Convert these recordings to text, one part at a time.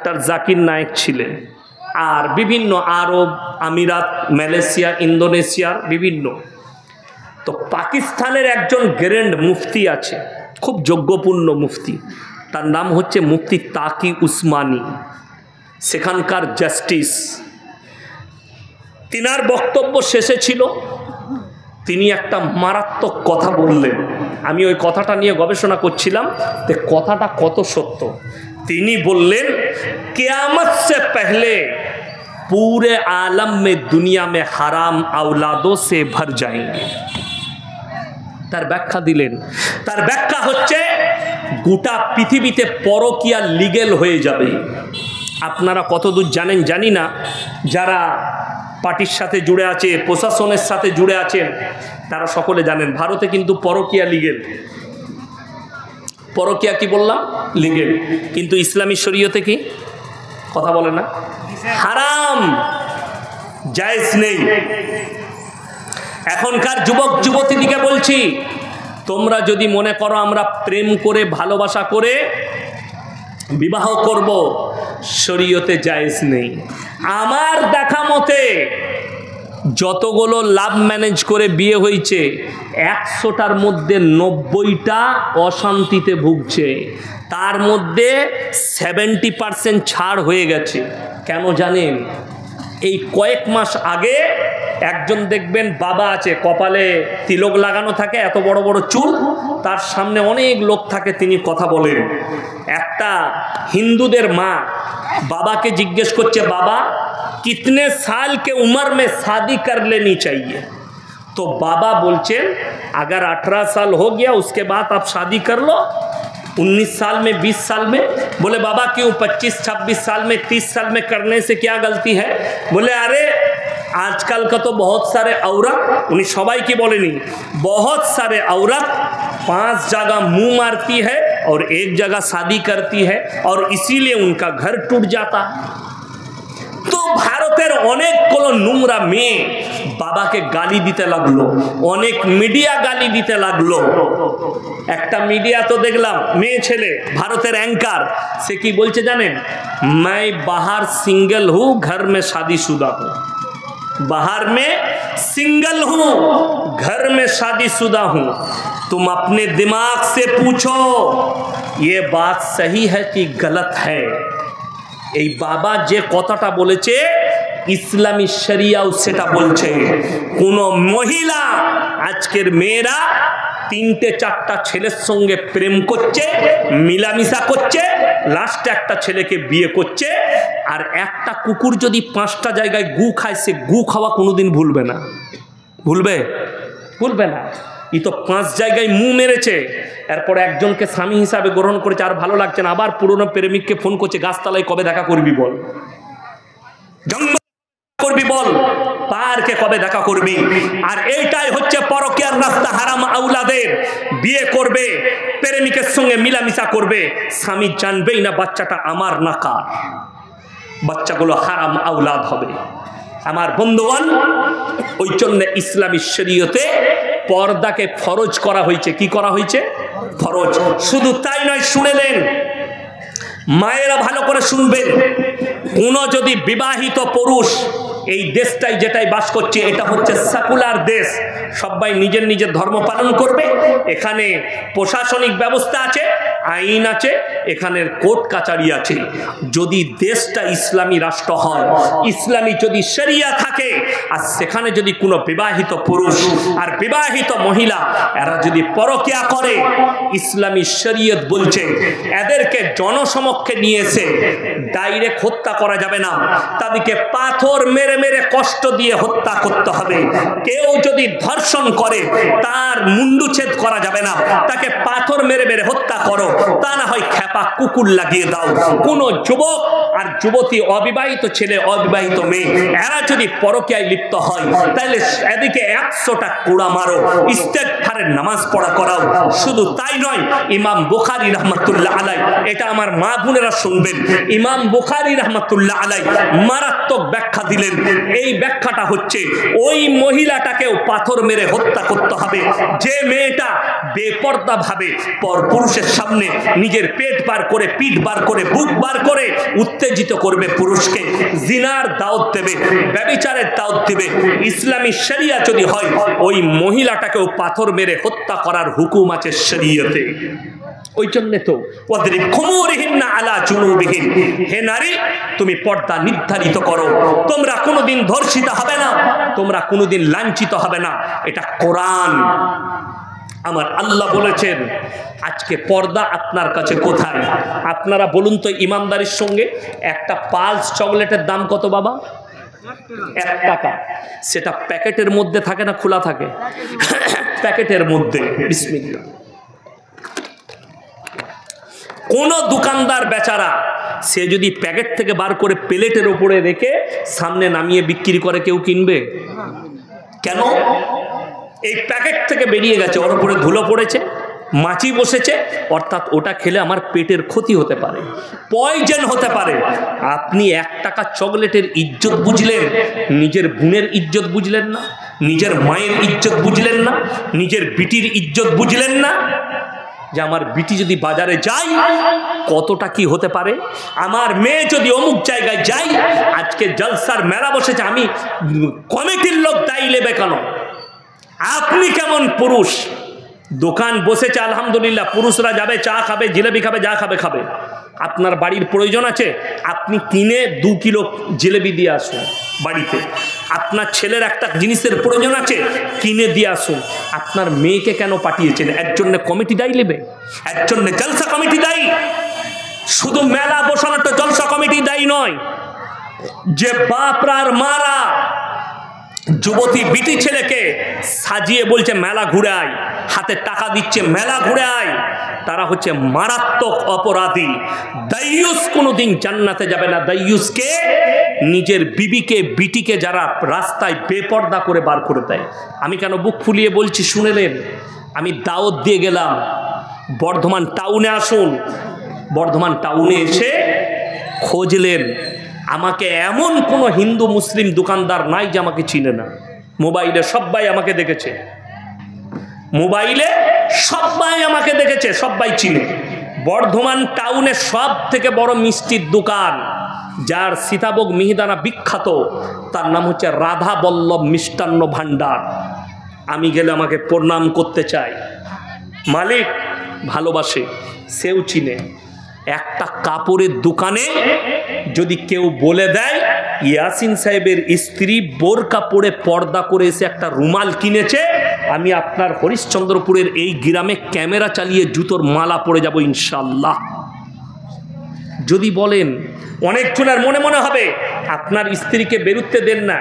Doctor Zakir Naik ছিলেন, আর বিভিন্ন আরব আমিরাত, মালয়েশিয়া, ইন্দোনেশিয়ার বিভিন্ন। তো পাকিস্তানের একজন গ্র্যান্ড মুফতি আছে, খুব যোগ্যপূর্ণ মুফতি, তার নাম হচ্ছে মুফতি তাকি উসমানী, সেখানকার জাস্টিস। তিনার বক্তব্য শেষে ছিল, তিনি একটা মারাত্মক কথা বললেন। আমি ওই কথাটা নিয়ে গবেষণা করছিলাম যে কথাটা কত সত্য। তিনি বললেন, কিয়ামত সে পহলে पूरे आलम में दुनिया में हराम औलादों से भर जाएंगे। তার ব্যাখ্যা দিলেন, তার ব্যাখ্যা হচ্ছে গোটা পৃথিবীতে পরকীয়া লিগ্যাল হয়ে যাবে। আপনারা কতদূর জানেন জানি না, যারা পার্টির সাথে জুড়ে আছে, প্রশাসনের সাথে জুড়ে আছেন, তারা সকলে জানেন ভারতে কিন্তু পরকীয়া লিগ্যাল। পরকীয়া কি বললাম? লিগ্যাল। কিন্তু ইসলামী শরীয়তে কি? কথা বলে না, হারাম, জায়েজ নেই। এখনকার যুবক যুবতীদিকে বলছি, তোমরা যদি মনে করো আমরা প্রেম করে ভালোবাসা করে বিবাহ করব, শরীয়তে জায়েজ নেই। আমার দেখা মতে যতগুলো লাভ ম্যানেজ করে বিয়ে হয়েছে, 100টার মধ্যে 90টা অশান্তিতে ভুগছে, তার মধ্যে 70% ছাড় হয়ে গেছে। কেন জানেন? এই কয়েক মাস আগে একজন দেখবেন বাবা আছে, কপালে তিলক লাগানো থাকে, এত বড় বড় চুল, তার সামনে অনেক লোক থাকে, তিনি কথা বলেন। একটা হিন্দুদের মা বাবাকে জিজ্ঞেস করছে, বাবা कितने साल के उम्र में शादी कर लेनी चाहिए? तो बाबा बोलছেন, अगर 18 साल हो गया उसके बाद आप शादी कर लो, 19 साल में, 20 साल में। बोले बाबा क्यों, 25-26 साल में, 30 साल में करने से क्या गलती है? बोले अरे आजकल का तो बहुत सारे औरत, उन्हीं सबाई की बोलेनी, बहुत सारे औरत 5 जगह मुंह मारती है और 1 जगह शादी करती है, और इसीलिए उनका घर टूट जाता। তো ভারতের অনেকগুলো নোংরা মেয়ে বাবাকে গালি দিতে লাগলো, অনেক মিডিয়া গালি দিতে লাগলো। একটা মিডিয়া তো দেখলাম, মেয়ে ছেলে, ভারতের অ্যাঙ্কার, সে কি বলছে জানেন? मैं बाहर सिंगल हूँ, घर में शादीशुदा हूँ। बाहर में सिंगल हूँ, घर में शादीशुदा हूँ। तुम अपने दिमाग से पूछो ये बात सही है कि गलत है। এই বাবা যে কথাটা বলেছে, ইসলামী শরিয়াও সেটা বলছে। কোন মহিলা, আজকের মেয়েরা 3-4টা ছেলের সঙ্গে প্রেম করছে, মিলামিশা করছে, লাস্টে একটা ছেলেকে বিয়ে করছে। আর একটা কুকুর যদি 5টা জায়গায় গু খায়, সে গু খাওয়া কোনোদিন ভুলবে না। ভুলবে? ভুলবে না। ই তো 5 জায়গায় মুখ মেরেছে, এরপর একজনকে স্বামী হিসাবে গ্রহণ করেছে, আর ভালো লাগছে না, আবার পুরনো প্রেমিককে ফোন করছে, গাছতলায় কবে দেখা করবি বল, জঙ্গল করবি বল, পার্কে কবে দেখা করবি। আর এইটাই হচ্ছে পরকীয়ার রাস্তা। হারাম আওলাদের বিয়ে করবে, প্রেমিকের সঙ্গে মিলামিশা করবে, স্বামী জানবেই না বাচ্চাটা আমার না কার, বাচ্চাগুলো হারাম আওলাদ হবে। আমার বন্ধুগণ, ওই জন্য ইসলামী শরীয়তে পর্দাকে ফরজ করা হয়েছে। কি করা হয়েছে? ফরজ। শুধু তাই নয়, শুনে নেন, মায়েরা ভালো করে শুনবেন, কোন যদি বিবাহিত পুরুষ, এই দেশটাই যেটাই বাস করছে, এটা হচ্ছে সেকুলার দেশ, সবাই নিজের নিজের ধর্ম পালন করবে। এখানে প্রশাসনিক ব্যবস্থা আছে, আইন আছে, এখানের কোর্ট কাচারি আছে। যদি দেশটা ইসলামী রাষ্ট্র হয়, ইসলামী যদি শরিয়া থাকে, আর সেখানে যদি কোনো বিবাহিত পুরুষ আর বিবাহিত মহিলা এরা যদি পরকীয়া করে, ইসলামী শরিয়ত বলছে এদেরকে জনসমক্ষে নিয়ে এসে ডাইরেক্ট হত্যা করা যাবে না, তাদেরকে পাথর মেরে মেরে কষ্ট দিয়ে হত্যা করতে হবে। কেউ যদি ধর্ষণ করে, তার মুন্ডুচ্ছেদ করা যাবে না, তাকে পাথর মেরে মেরে হত্যা করো, তা না হয় খেপা কুকুর লাগিয়ে দাও। কোন যুবক আর যুবতী, অবিবাহিত ছেলে অবিবাহিত মেয়ে, এরা যদি পরকীয়ায় লিপ্ত হয়, তাহলে এদিকে 100টা কুড়া মারো, ইস্তেগফারের নামাজ পড়া করাও। শুধু তাই নয়, ইমাম বুখারী রাহমাতুল্লাহ আলাইহি, এটা আমার মা বোনেরা শুনবেন, ইমাম বুখারী রাহমাতুল্লাহ আলাইহি মারাত্মক ব্যাখ্যা দিলেন। এই ব্যাখ্যাটা হচ্ছে, ওই মহিলাটাকেও পাথর মেরে হত্যা করতে হবে যে মেয়েটা বেপর্দা ভাবে পরপুরুষের সামনে নিজের পেট বার করে, পিঠ বার করে, বুক বার করে উত্তেজিত উত্তেজিত করবে, পুরুষকে জিনার দাওয়াত দেবে, ব্যভিচারের দাওয়াত দেবে, ইসলামী শরিয়া যদি হয় ওই মহিলাটাকেও পাথর মেরে হত্যা করার হুকুম আছে শরিয়তে। ওই জন্য তো ওয়াদরিব খুমুরিহিন্না আলা জুনুবিহিন, হে নারী তুমি পর্দা নির্ধারিত করো, তোমরা কোনোদিন ধর্ষিত হবে না, তোমরা কোনোদিন লাঞ্ছিত হবে না, এটা কোরআন। আমার আল্লাহ বলেছেন। আজকে পর্দা আপনার কাছে কোথায়? আপনারা বলুন তো ইমানদারির সঙ্গে, একটা পালস চকলেটের দাম কত বাবা? 1 টাকা। সেটা প্যাকেটের মধ্যে থাকে না খোলা থাকে? প্যাকেটের মধ্যে। বিসমিল্লাহ। কোন দোকানদার বেচারা সে যদি প্যাকেট থেকে বার করে প্লেটের উপরে রেখে সামনে নামিয়ে বিক্রি করে কেউ কিনবে? কেন? এই প্যাকেট থেকে বেরিয়ে গেছে, ওর উপরে ধুলো পড়েছে, মাছি বসেছে, অর্থাৎ ওটা খেলে আমার পেটের ক্ষতি হতে পারে, পয়জন হতে পারে। আপনি 1 টাকা চকলেটের ইজ্জত বুঝলেন, নিজের বোনের ইজ্জত বুঝলেন না, নিজের মায়ের ইজ্জত বুঝলেন না, নিজের বিটির ইজ্জত বুঝলেন না, যে আমার বিটি যদি বাজারে যায় কতটা কি হতে পারে, আমার মেয়ে যদি অমুক জায়গায় যাই, আজকে জলসার মেলা বসেছে, আমি কমিটির লোক দায়ী নেবে কেন? আপনি কেমন পুরুষ? দোকান বসেছে আলহামদুলিল্লাহ, পুরুষরা যাবে, চা খাবে, জিলেবি খাবে, যা খাবে খাবে। আপনার বাড়ির প্রয়োজন আছে, আপনি কিনে 2 কিলো জিলেবি দিয়ে আসুন বাড়িতে। আপনার ছেলের একটা জিনিসের প্রয়োজন আছে, কিনে দিয়ে আসুন। আপনার মেয়েকে কেন পাঠিয়েছেন? এর জন্য কমিটি দায়ী নেবে, এর জন্য জলসা কমিটি দায়ী। শুধু মেলা বসানোটা জলসা কমিটি দায়ী নয়, যে বাপরা আর মারা যুবতী বিটি ছেলেকে সাজিয়ে বলছে মেলা ঘুরে আয়, হাতে টাকা দিচ্ছে মেলা ঘুরে আয়, তারা হচ্ছে মারাত্মক অপরাধী। দাইয়ুস কোনোদিন জান্নাতে যাবে না। দাইয়ুসকে নিজের বিবিকে বিটিকে যারা রাস্তায় বেপর্দা করে বার করে দেয়। আমি কেন বুক ফুলিয়ে বলছি শুনেলেন? আমি দাওয়াত দিয়ে গেলাম বর্ধমান টাউনে আসুন, বর্ধমান টাউনে এসে খোঁজলেন, আমাকে এমন কোনো হিন্দু মুসলিম দোকানদার নাই যে আমাকে চিনে না। মোবাইলে সবাই আমাকে দেখেছে, মোবাইলে সবাই আমাকে দেখেছে, সবাই চিনে। বর্ধমান টাউনে সব থেকে বড় মিষ্টির দোকান, যার সীতাভোগ মিহিদানা বিখ্যাত, তার নাম হচ্ছে রাধা বল্লভ মিষ্টান্ন ভান্ডার। আমি গেলে আমাকে প্রণাম করতে চাই, মালিক ভালোবাসে, সেও চিনে। একটা কাপড়ের দোকানে যদি কেউ বলে দেয় ইয়াসিন সাহেবের স্ত্রী বোরকা পরে পর্দা করে এসে একটা রুমাল কিনেছে, আমি আপনার হরিশ্চন্দ্রপুরের এই গ্রামে ক্যামেরা চালিয়ে জুতোর মালা পরে যাব ইনশাল্লাহ। যদি বলেন, অনেকজনের মনে মনে হবে আপনার স্ত্রীকে বেরুতে দেন না,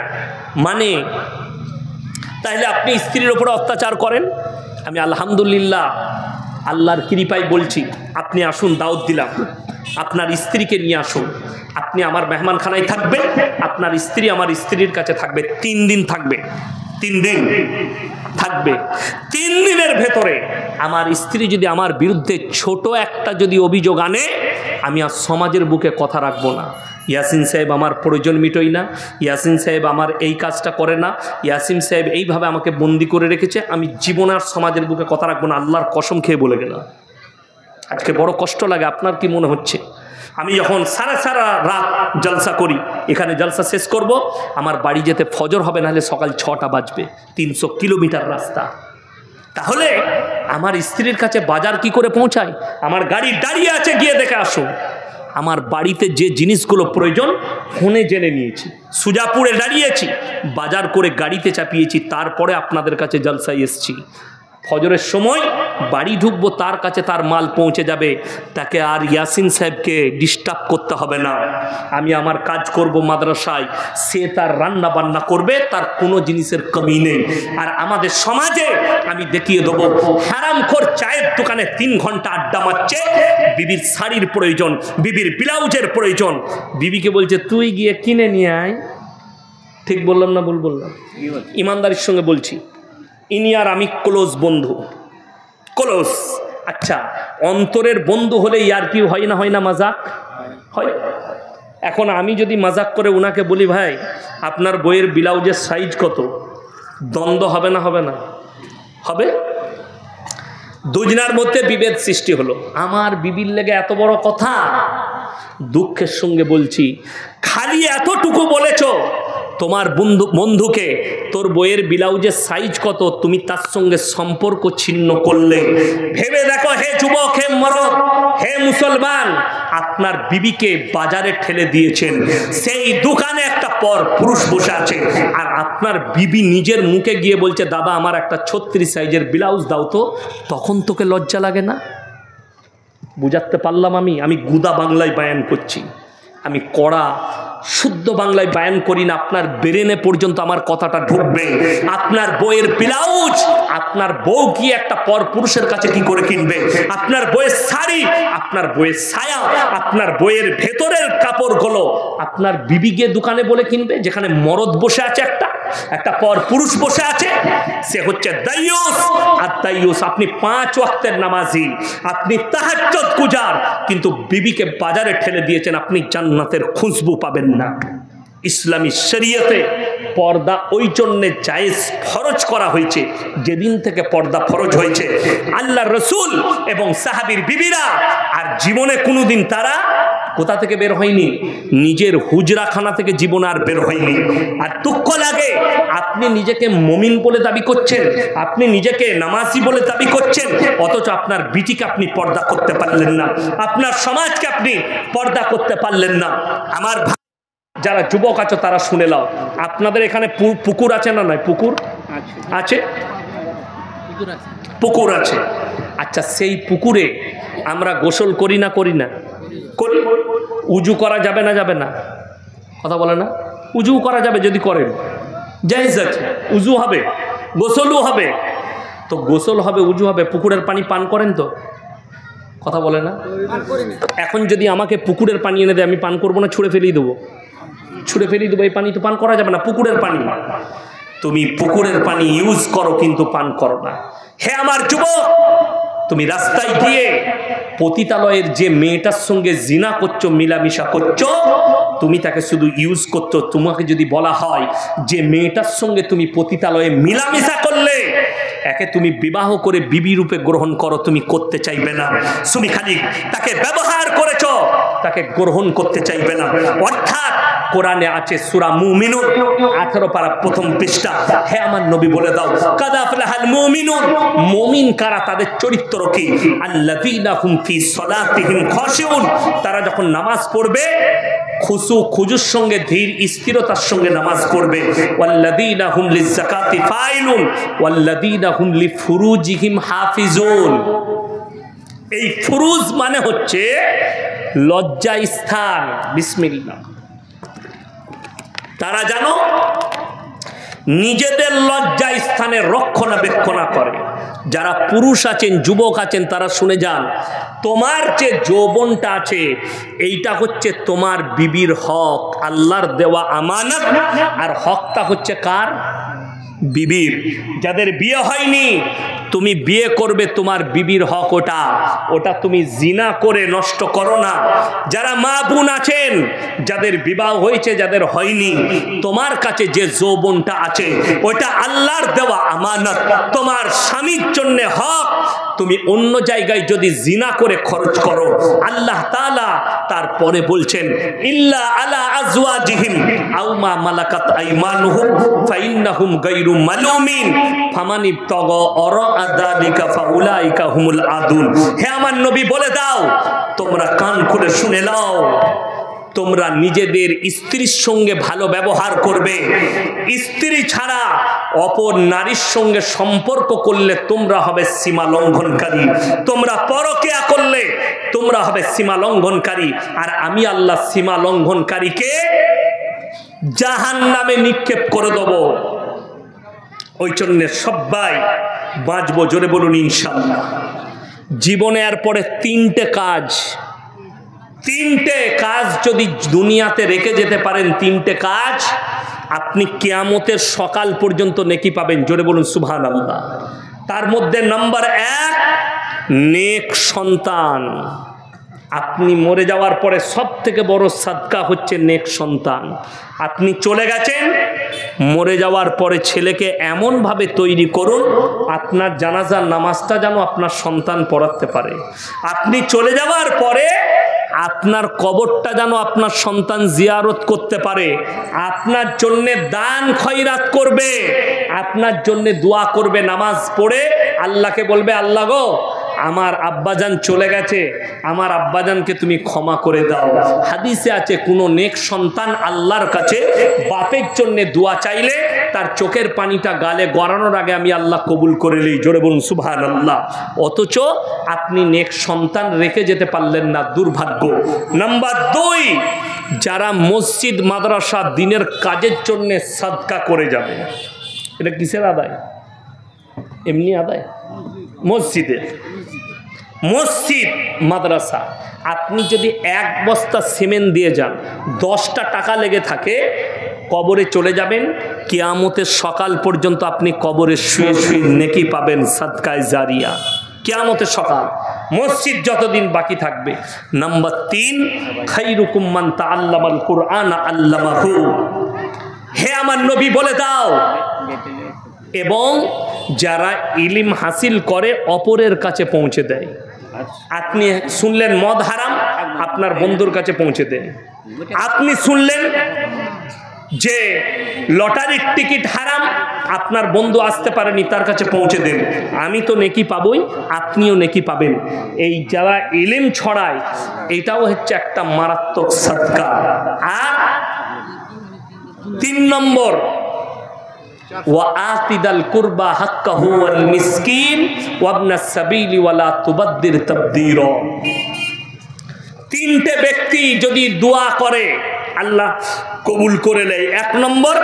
মানে তাহলে আপনি স্ত্রীর ওপরে অত্যাচার করেন। আমি আলহামদুলিল্লাহ আল্লাহর কৃপায় বলছি, আপনি আসুন, দাওয়াত দিলাম, আপনার স্ত্রীকে নিয়ে আসুন, আপনি আমার মেহমানখানায় থাকবেন, আপনার স্ত্রী আমার স্ত্রীর কাছে থাকবে, 3 দিন থাকবে, 3 দিন থাকবে। 3 দিনের ভেতরে আমার স্ত্রী যদি আমার বিরুদ্ধে ছোট একটা যদি অভিযোগ আনে, আমি আর সমাজের বুকে কথা রাখবো না। ইয়াসিন সাহেব আমার প্রয়োজন মিটোই না, ইয়াসিন সাহেব আমার এই কাজটা করে না, ইয়াসিন সাহেব এইভাবে আমাকে বন্দি করে রেখেছে, আমি জীবনে আর সমাজের বুকে কথা রাখবো না। আল্লাহর কসম খেয়ে বলে গেলাম। আজকে বড় কষ্ট লাগে। আপনার কি মনে হচ্ছে? আমি যখন সারা রাত জলসা করি, এখানে জলসা শেষ করব, আমার বাড়ি যেতে ফজর হবে, নাহলে সকাল 6টা বাজবে, 300 কিলোমিটার রাস্তা। তাহলে আমার স্ত্রীর কাছে বাজার কি করে পৌঁছায়? আমার গাড়ি দাঁড়িয়ে আছে, গিয়ে দেখে আসো। আমার বাড়িতে যে জিনিসগুলো প্রয়োজন ফোনে জেনে নিয়েছি, সুজাপুরে দাঁড়িয়েছি, বাজার করে গাড়িতে চাপিয়েছি, তারপরে আপনাদের কাছে জলসায় এসছি। ফজরের সময় বাড়ি ঢুকবো, তার কাছে তার মাল পৌঁছে যাবে, তাকে আর ইয়াসিন সাহেবকে ডিস্টার্ব করতে হবে না। আমি আমার কাজ করব মাদ্রাসায়, সে তার রান্না বান্না করবে, তার কোনো জিনিসের কমি নেই। আর আমাদের সমাজে আমি দেখিয়ে দেবো, হারামখোর চায়ের দোকানে 3 ঘন্টা আড্ডা মারছে, বিবির শাড়ির প্রয়োজন, বিবির ব্লাউজের প্রয়োজন, বিবিকে বলছে তুই গিয়ে কিনে নিয়ে আয়। ঠিক বললাম না ভুল বললাম? ইমানদারির সঙ্গে বলছি, ইনি আর আমি ক্লোজ বন্ধু, ক্লোজ। আচ্ছা, অন্তরের বন্ধু হলে ইয়ার কি হয় না, হয় না, মাজাক হয়। এখন আমি যদি মাজাক করে ওনাকে বলি, ভাই আপনার বইয়ের ব্লাউজের সাইজ কত, দ্বন্দ্ব হবে না, হবে না? হবে। দুজনার মধ্যে বিভেদ সৃষ্টি হলো। আমার বিবির লেগে এত বড় কথা, দুঃখের সঙ্গে বলছি, খালি এতটুকু বলেছ তোমার বন্ধুকে তোর বইয়ের ব্লাউজের সাইজ কত, তুমি তার সঙ্গে সম্পর্ক ছিন্ন করলে। ভেবে দেখো হে যুবক, হে মরদ, হে মুসলমান, আপনার বিবিকে বাজারে ঠেলে দিয়েছেন, সেই দোকানে একটা পর পুরুষ বসে আছে, আর আপনার বিবি নিজের মুখে গিয়ে বলছে দাদা আমার একটা 36 সাইজের ব্লাউজ দাও তো, তখন তোকে লজ্জা লাগে না? বুঝাতে পারলাম? আমি গুদা বাংলায় বায়ান করছি, আমি কড়া শুদ্ধ বাংলায় বায়ান করি না। আপনার ব্রেনে পর্যন্ত আমার কথাটা ঢুকবে। আপনার বইয়ের ব্লাউজ আপনার বউ গিয়ে একটা পর পুরুষের কাছে কি করে কিনবে? আপনার বইয়ের শাড়ি, আপনার বইয়ের ছায়া, আপনার বইয়ের ভেতরের কাপড়গুলো আপনার বিবি গিয়ে দোকানে বলে কিনবে, যেখানে মরদ বসে আছে, একটা পর পুরুষ বসে আছে, সে হচ্ছে দাইয়ুস। আর দাইয়ুস, আপনি 5 ওয়াক্তের নামাজি, আপনি তাহাজ্জুদ গুজার, কিন্তু বিবিকে বাজারে ঠেলে দিয়েছেন, আপনি জান্নাতের খুশবু পাবেন না। ইসলামী শরীয়তে পর্দা ওই জন্য জায়েজ ফরজ করা হয়েছে, যেদিন থেকে পর্দা ফরজ হয়েছে আল্লাহর রাসূল এবং সাহাবীর বিবিরা আর জীবনে কোনোদিন তারা কোথা থেকে বের হয়নি, নিজের হুজরাখানা থেকে জীবন আর বের হয়নি। আর দুঃখ লাগে, আপনি নিজেকে মুমিন বলে দাবি করছেন, আপনি নিজেকে নামাজি বলে দাবি করছেন, অথচ আপনার বিটিকে আপনি পর্দা করতে পারলেন না, আপনার সমাজকে আপনি পর্দা করতে পারলেন না। আমার যারা যুবক আছো তারা শুনে নাও, আপনাদের এখানে পুকুর আছে না? নাই পুকুর আছে? পুকুর আছে। আচ্ছা, সেই পুকুরে আমরা গোসল করি না? করি না? করি। উজু করা যাবে না? যাবে না? কথা বলে না? উজু করা যাবে যদি করেন, জায়েজ আছে। উজু হবে, গোসলও হবে। তো গোসল হবে, উজু হবে, পুকুরের পানি পান করেন তো? কথা বলে না? এখন যদি আমাকে পুকুরের পানি এনে দেয়, আমি পান করবো না? ছুঁড়ে ফেলিয়ে দেবো? ছুঁড়ে ফেলিয়ে দেবো। এই পানি তো পান করা যাবে না, পুকুরের পানি। তুমি পুকুরের পানি ইউজ করো, কিন্তু পান করো না। হে আমার যুবক, তুমি রাস্তায় গিয়ে পতিতালয়ের যে মেয়েটার সঙ্গে জিনা করছো, মিলামিশা করছো, তুমি তাকে শুধু ইউজ করছো। তোমাকে যদি বলা হয় যে মেয়েটার সঙ্গে তুমি পতিতালয়ে মিলামিশা করলে, একে তুমি বিবাহ করে বিবি রূপে গ্রহণ করো, তুমি করতে চাইবে না। তুমি খালি তাকে ব্যবহার করেছো, তাকে গ্রহণ করতে চাইবে না। অর্থাৎ কোরআনে আছে সূরা মুমিনুন 18 পারা 1ম পৃষ্ঠা, হে আমার নবী বলে দাও, কাদ আফলাহাল মুমিনুন, মুমিন কারা, তাদের চরিত্র কি? আল্লাযীনা হুম ফি সালাতিহিম খাশিউন, তারা যখন নামাজ পড়বে খুজুর সঙ্গে, ধীর স্থিরতার সঙ্গে নামাজ পড়বে। ওয়াল্লাযীনা হুম লিযাকাতি ফাইলুন ওয়াল্লাযীনা হুম লিফুরুজিহিম হাফিজুন। এই ফুরুজ মানে হচ্ছে লজ্জা স্থান। বিসমিল্লাহ। তারা জানো নিজেদের লজ্জা স্থানে রক্ষণাবেক্ষণা করে। যারা পুরুষ আছেন, যুবক আছেন, তারা শুনে যান, তোমার যে যৌবনটা আছে, এইটা হচ্ছে তোমার বিবির হক, আল্লাহর দেওয়া আমানত। আর হকটা হচ্ছে কার? বিবির। যাদের বিয়ে হয়নি, তুমি বিয়ে করবে, তোমার বিবির হক ওটা, ওটা তুমি জিনা করে নষ্ট করো না। যারা মা বোন আছেন, যাদের বিবাহ হয়েছে, যাদের হয়নি, তোমার কাছে যে যৌবনটা আছে ওটা আল্লাহর দেওয়া আমানত, তোমার স্বামীর জন্য হক। তুমি অন্য জায়গায় যদি জিনা করে খরচ করো, আল্লাহ তাআলা তারপরে বলছেন ইল্লা আলা আজওয়াজিহিম আও মা মালাকাত আইমানুহুম ফাইন্নাহুম গায়রু মালুমিন ফামান ইবতাগা ওরা যালিকা ফাউলাইকা হুমুল আদুন। হে আমার নবী বলে দাও, তোমরা কান খুলে শুনে নাও, তোমরা নিজেদের স্ত্রীর সঙ্গে ভালো ব্যবহার করবে। স্ত্রী ছাড়া অপর নারীর সঙ্গে সম্পর্ক করলে তোমরা হবে সীমা লঙ্ঘনকারী। তোমরা পরকিয়া করলে তোমরা হবে সীমা লঙ্ঘনকারী। আর আমি আল্লাহ সীমা লঙ্ঘনকারীকে জাহান্নামে নিক্ষেপ করে দেব। ওই জন্য সবাই বাঁচবো, জোরে বলুন ইনশাআল্লাহ। জীবনে আর পরে 3টে কাজ যদি দুনিয়াতে রেখে যেতে পারেন, 3টে কাজ, আপনি কিয়ামতের সকাল পর্যন্ত নেকি পাবেন। জোরে বলুন সুবহানাল্লাহ। তার মধ্যে নাম্বার 1, নেক সন্তান। আপনি মরে যাওয়ার পরে সবথেকে বড় সাদকা হচ্ছে নেক সন্তান। আপনি চলে গেছেন, মরে যাওয়ার পরে ছেলেকে এমনভাবে তৈরি করুন, আপনার জানাজার নামাজটা যেন আপনার সন্তান পড়াতে পারে। আপনি চলে যাওয়ার পরে আপনার কবরটা যেন আপনার সন্তান জিয়ারত করতে পারে, আপনার জন্যে দান খয়রাত করবে, আপনার জন্যে দোয়া করবে, নামাজ পড়ে আল্লাহকে বলবে, আল্লাহ গো আমার আব্বাজান চলে গেছে, আমার আব্বাজানকে তুমি ক্ষমা করে দাও। হাদিসে আছে কোনো নেক সন্তান আল্লাহর কাছে বাপের জন্যে দোয়া চাইলে তার চোখের পানিটা গালে গড়ানোর আগে আমি আল্লাহ কবুল করে নিই। জোরে বলুন সুবহানাল্লাহ। অথচ আপনি নেক সন্তান রেখে যেতে পারলেন না, দুর্ভাগ্য। নাম্বার 2, যারা মসজিদ মাদ্রাসা দিনের কাজের জন্যে সাদকা করে যাবে, এটা কিসের আদায়? এমনি আদায় মসজিদের, মসজিদ মাদ্রাসা। আপনি যদি 1 বস্তা সিমেন্ট দিয়ে যান, 10টা টাকা লেগে থাকে, কবরে চলে যাবেন, কিয়ামতের সকাল পর্যন্ত আপনি কবরে শুয়ে শুয়ে নেকি পাবেন, সাদকায়ে জারিয়া, কিয়ামতের সকাল, মসজিদ যতদিন বাকি থাকবে। নাম্বার 3, খায়রুকুম মান তাআল্লামাল কুরআন আল্লামাহু। হে আমার নবী বলে দাও, এবং যারা ইলম হাসিল করে অপরের কাছে পৌঁছে দেয়। আপনি শুনলেন মদ হারাম, আপনার বন্ধুর কাছে পৌঁছে দেন। আপনি শুনলেন যে লটারির টিকিট হারাম, আপনার বন্ধু আসতে পারেনি, তার কাছে পৌঁছে দেন। আমি তো নেকি পাবই, আপনিও নেকি পাবেন। এই যারা ইলম ছড়ায়, এটাও হচ্ছে একটা মারাত্মক সাদকা। আর 3 নম্বর, ওয়াআতিদাল কুরবা হাক্কাহু ওয়াল মিসকিন ওয়াবনাস সাবিলি ওয়ালা তুবাদ্দির তাবদীরা। 3টে ব্যক্তি যদি দোয়া করে আল্লাহ কবুল করে নেয়। 1 নম্বর,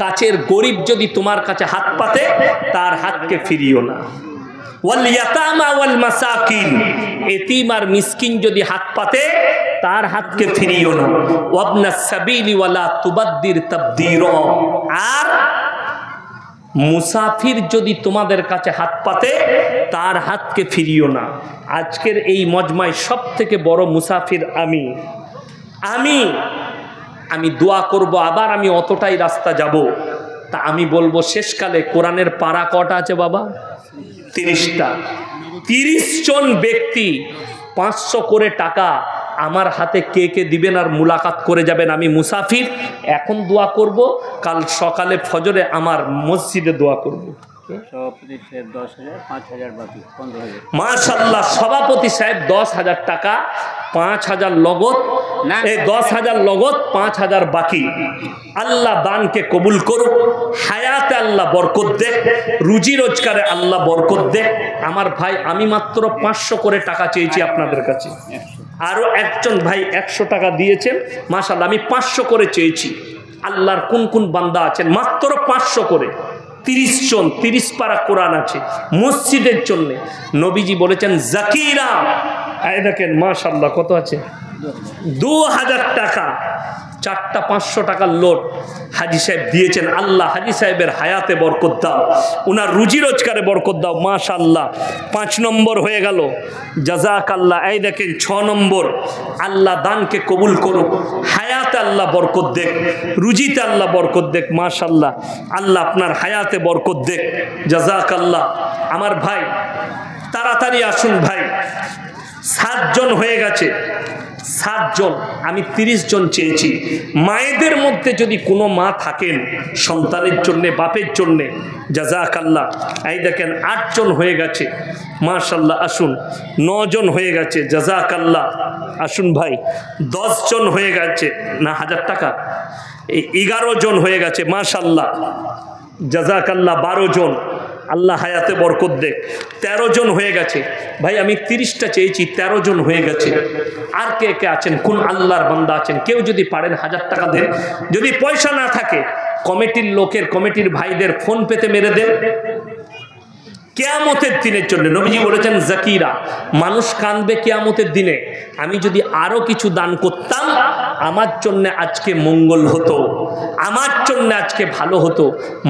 কাছের গরিব যদি তোমার কাছে হাত পাতে তার হাতকে ফিরিও না। ওয়াল ইয়াতামা ওয়াল মাসাকিন, এতিম আর মিসকিন যদি হাত পাতে তার হাতকে ফিরিও না। ওয়াবনাস সাবিলি ওয়ালা তুবাদ্দির তাবদীরা। আর মুসাফির যদি তোমাদের কাছে হাত পাতে তার হাতকে ফিরিও না। আজকের এই মজমায় সব থেকে বড় মুসাফির আমি দোয়া করব, আবার আমি অতটাই রাস্তা যাব, তা আমি বলবো শেষকালে কোরআনের পারা কটা আছে বাবা? 30টা। 30 জন ব্যক্তি 500 করে টাকা আমার হাতে কে কে দিবেন আর মুলাকাত করে যাবেন। আমি মুসাফির, এখন দোয়া করব, কাল সকালে ফজরে আমার মসজিদে দোয়া করব। মাশাআল্লাহ, সভাপতি সাহেব 10,000 টাকা, 5,000 লগত, 10,000 লগত, 5,000 বাকি। আল্লাহ দানকে কবুল করুক, হায়াতে আল্লাহ বরকত দে, রুজি রোজগারে আল্লাহ বরকত দে। আমার ভাই, আমি মাত্র 500 করে টাকা চেয়েছি আপনাদের কাছে, আরো একজন ভাই 100 টাকা দিয়েছেন, মাশাআল্লাহ। আমি 500 করে চেয়েছি। আল্লাহর কোন কোন বান্দা আছেন মাত্র 500 করে, 30 জন, 30 পারা কোরআন আছে মসজিদের জন্য। নবীজি বলেছেন জাকিরা, এই দেখেন মাশাআল্লাহ কত আছে, 2000 টাকা, 4টা 500 টাকার লোট হাজি সাহেব দিয়েছেন। আল্লাহ হাজি সাহেবের হায়াতে বরকত দাও, ওনার রুজি রোজগারে বরকত দাও, মাশাআল্লাহ। 5 নম্বর হয়ে গেল, জাযাকাল্লাহ। এই দেখেন 6 নম্বর, আল্লাহ দানকে কবুল করুক, হায়াতে আল্লাহ বরকত দেখ, রুজিতে আল্লাহ বরকত দেখ, মাশাআল্লাহ। আল্লাহ আপনার হায়াতে বরকত দেখ, জাযাকাল্লাহ। আমার ভাই তাড়াতাড়ি আসুন ভাই, 7 জন হয়ে গেছে, 7 জন, আমি 30 জন চেয়েছি। মায়েদের মধ্যে যদি কোনো মা থাকেন সন্তানের জন্যে, বাপের জন্যে, জাযাকাল্লাহ। এই দেখেন 8 জন হয়ে গেছে, মাশাআল্লাহ। আসুন, 9 জন হয়ে গেছে, জাযাকাল্লাহ। আসুন ভাই, 10 জন হয়ে গেছে, না 1000 টাকা, 11 জন হয়ে গেছে, মাশাআল্লাহ, জাযাকাল্লাহ। 12 জন, আল্লাহ হায়াতে বরকত দেখ। 13 জন হয়ে গেছে ভাই, আমি 30টা চেয়েছি, 13 জন হয়ে গেছে। আর কে কে আছেন, কোন আল্লাহর বান্দা আছেন? কেউ যদি পারেন 1000 টাকা দেন, যদি পয়সা না থাকে কমিটির লোকের, কমিটির ভাইদের ফোন পেতে মেরে দেন, কিয়ামতের দিনের জন্য। নবীজি বলেছেন জাকিরা, মানুষ কাঁদবে কিয়ামতের দিনে। আমি যদি আরো কিছু দান করতাম আমার জন্য আজকে মঙ্গল হতো। আমার জন্য আজকে ভালো হতো।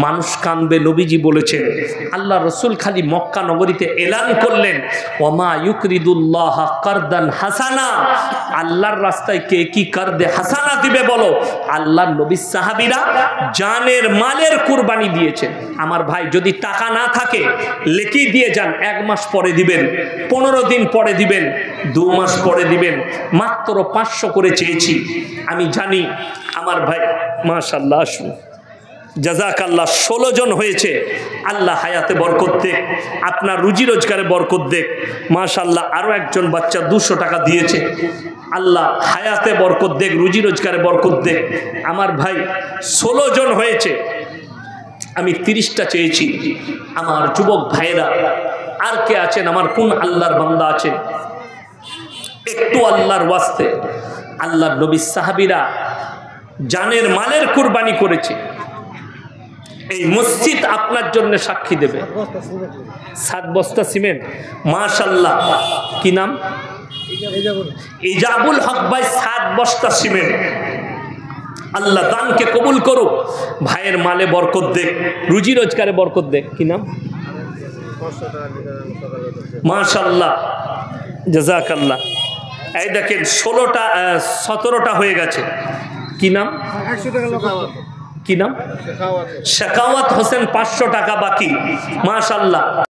মানুষ কাঁদবে, নবীজি বলেছেন। আল্লাহ রসুল খালি মক্কা নগরীতে এলান করলেন, ওমা ইউকরিদুল্লাহ কারদান হাসানা, আল্লাহর রাস্তায় কে কি কারদে হাসানা দিবে বলো? আল্লাহর নবীর সাহাবীরা জানের মালের কুরবানি দিয়েছেন। আমার ভাই, যদি টাকা না থাকে লেখি দিয়ে যান, 1 মাস পরে দিবেন, 15 দিন পরে দিবেন, 2 মাস পরে দিবেন, মাত্র 500 করে চেয়েছি। আমি জানি আমার ভাই, মাশাআল্লাহ, আসুন, জাযাকাল্লাহ, 16 জন হয়েছে। আল্লাহ হায়াতে বরকত দেখ, আপনার রুজি রোজগারে বরকত দেখ। মাশাআল্লাহ, আরো একজন বাচ্চা 200 টাকা দিয়েছে। আল্লাহ হায়াতে বরকত দেখ, রুজি রোজগারে বরকত দেখ। আমার ভাই 16 জন হয়েছে, আমি 30টা চেয়েছি। আমার যুবক ভাইরা আর কে আছেন? আমার কোন আল্লাহর বান্দা আছেন? একটু আল্লাহর ওয়াস্তে, আল্লাহর নবীর সাহাবীরা জানের মালের কুরবানি করেছে। এই মসজিদ আপনার জন্য সাক্ষী দেবে। 7 বস্তা সিমেন্ট, মাশাআল্লাহ, কি নাম? ইজাবুল হক ভাই, 7 বস্তা সিমেন্ট। আল্লাহ দানকে কবুল করুক, ভাইয়ের মালে বরকত দেখ, রুজি রোজগারে বরকত দেখ। কি নাম? মাশাআল্লাহ, জাযাকাল্লাহ। এই দেখেন 17টা হয়ে গেছে। কি নাম? কি নাম? শেখাওয়াত হোসেন, 500 টাকা বাকি। মাশাআল্লাহ।